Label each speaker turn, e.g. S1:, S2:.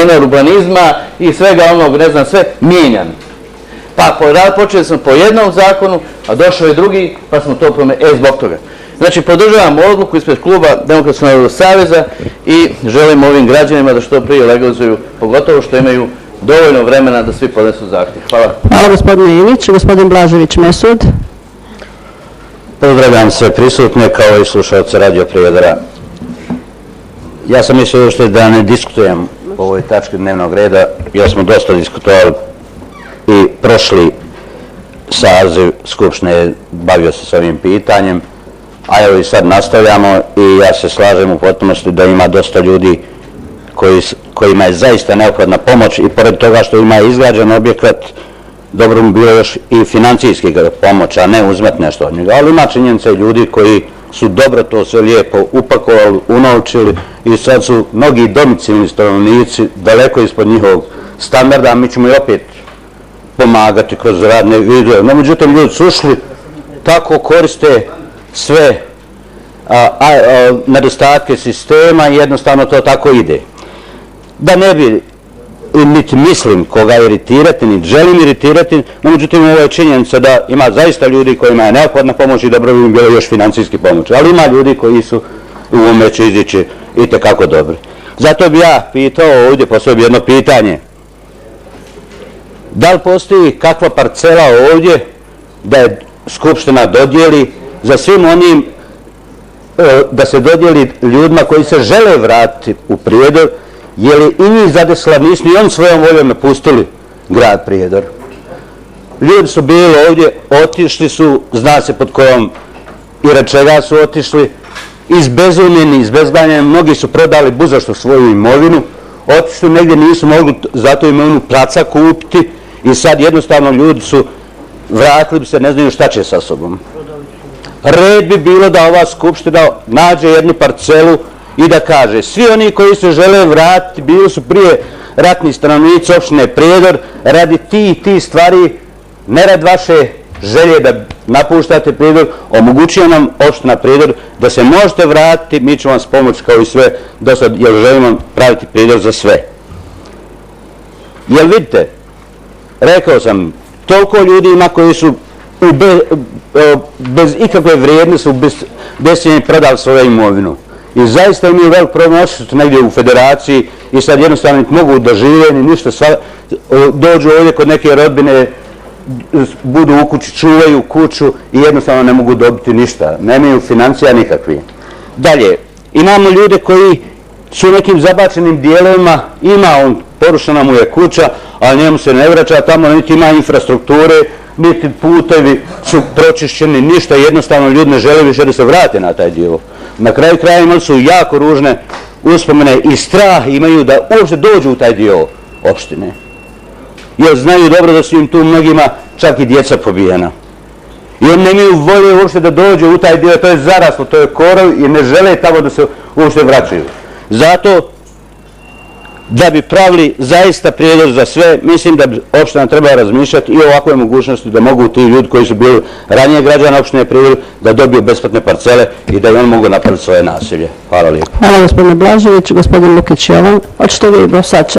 S1: terena, urbanizma i svega onog, ne znam sve, mijenjan. Pa počeli smo po jednom zakonu, a došao je drugi, pa smo to promijenili. Zbog toga. Znači, podržavamo odluku ispred kluba Demokratskog narodnog saveza i želimo ovim građanima da što prije legalizuju, pogotovo što imaju dovoljno vremena da svi podnesu zahtjev. Hvala.
S2: Hvala gospodine Ilić. Gospodin Blažević Mesud.
S3: Pozdravljam sve prisutne kao i slušalce Radio Prijedora. Ja sam mislio što da ne diskutujem o ovoj tački dnevnog reda, jer smo dosta diskutovali i prošli saziv Skupštine bavio se s ovim pitanjem, a evo i sad nastavljamo i ja se slažem u potpunosti da ima dosta ljudi kojima je zaista neophodna pomoć i pored toga što ima izgrađen objekat, dobro mu bilo još i financijski pomoć, a ne uzmet nešto od njega. Ali ima činjenica i ljudi koji su dobro to sve lijepo upakovali, unovčili i sad su mnogi domicilni stanovnici daleko ispod njihovog standarda, a mi ćemo i opet pomagati kroz radne vidove. No, međutim, ljudi su ušli, tako koriste sve nedostatke sistema i jednostavno to tako ide. Da ne bi niti mislim koga iritirati, niti želim iritirati, no međutim ovo je činjenica da ima zaista ljudi kojima je neophodna pomoć i dobro bi im bilo još financijski pomoć, ali ima ljudi koji su u ovome će izići itekako dobri. Zato bi ja pitao ovdje, postavio jedno pitanje. Da li postoji kakva parcela ovdje da je Skupština dodijeli za svim onim, da se dodijeli ljudima koji se žele vratiti u Prijedor, je li i njih zadesila, nisu ni on svojom voljom napustili grad Prijedor. Ljudi su bili ovdje, otišli su, zna se pod kojom i rad čega su otišli, izbezumljeni, izbezganjeni, mnogi su prodali buzašto svoju imovinu, otišli negdje, nisu mogli za tu imovinu placa kupiti i sad jednostavno ljudi su vratili bi se, ne znaju šta će sa sobom. Red bi bilo da ova Skupština nađe jednu parcelu i da kaže, svi oni koji se žele vratiti, bili su prije ratni stanovnici opštine Prijedor, radi ti stvari, ne radi vaše želje da napuštate Prijedor, omogućuje nam opština Prijedor da se možete vratiti, mi ćemo vam pomoći kao i sve do sad, jer želimo praviti Prijedor za sve. Jel vidite, rekao sam, toliko ljudi ima koji su bez ikakve vrijednosti, bez bescijenja prodali svoju imovinu. I zaista imaju velik problem, ošli su negdje u federaciji i sad jednostavno mogu da žive, ni ništa, dođu ovdje kod neke rodbine, budu u kući, čuvaju kuću i jednostavno ne mogu dobiti ništa, nemaju financija nikakvi. Dalje, imamo ljude koji su u nekim zabačenim dijelovima, ima on, porušena mu je kuća, a njemu se ne vraća, tamo niti ima infrastrukture, niti putevi su pročišćeni, ništa, jednostavno ljudi ne žele više da se vrate na taj dio. Na kraju kraja imali su jako ružne uspomene i strah imaju da uopšte dođu u taj dio opštine. Jer znaju dobro da su im tu mnogima čak i djeca pobijena. I oni nemaju volje uopšte da dođu u taj dio, to je zaraslo, to je korov i ne žele tamo da se uopšte vraćaju. Zato da bi pravili zaista Prijedor za sve, mislim da bi opština treba razmišljati i o ovakvoj mogućnosti da mogu ti ljudi koji su bili ranije građani opštine Prijedor da dobiju besplatne parcele i da i oni mogu napraviti svoje naselje. Hvala lijepo.
S2: Hvala gospodine Blažević. Gospodin Lukić Jovan. Hoćete vi do sad?